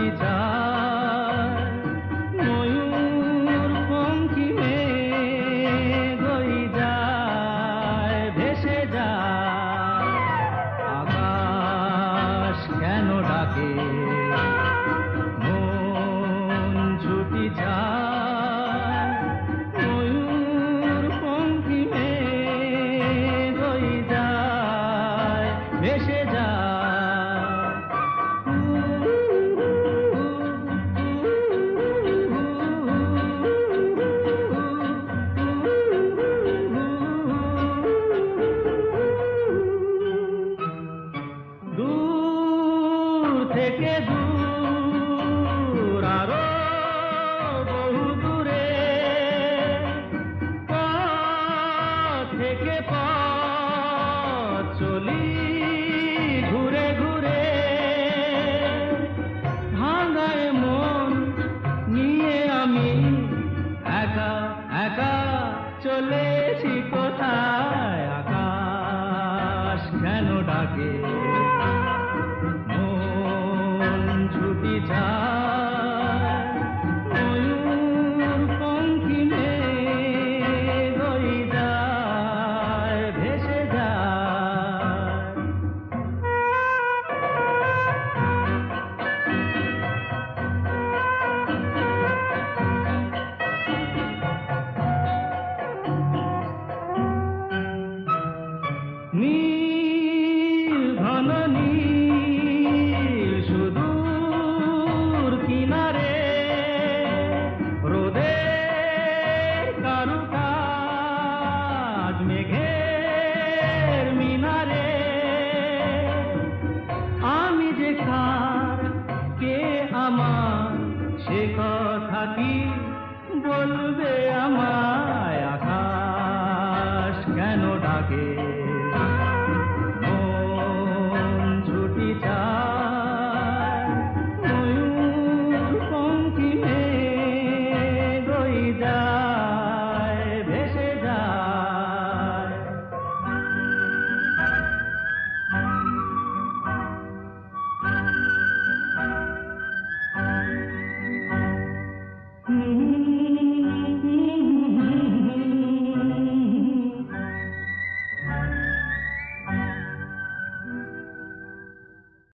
ছুটি যায় ময়ূর পঙ্খী মেঘ ওই যায় ভেসে যায় আকাশ কেন ডাকে মন ছুটি যায় ময়ূর পঙ্খী মেঘ ওই যায় ভেসে যায় দূর থেকে দূর আরো বহু দূরে পথ থেকে পথ চলি ঘুরে ঘুরে ভাঙায় মন নিয়ে আমি একা একা চলেছি কোথায় আকাশ কেন ডাকে মন ছুটি যায় ময়ূর পঙ্খী মেঘ ওই যায় ভেসে যায় নীল ঘন নীল সুদূর কিনারে রোদের কারুকাজ মেঘের মিনারে আমি যে কার কে আমার সে কথা কি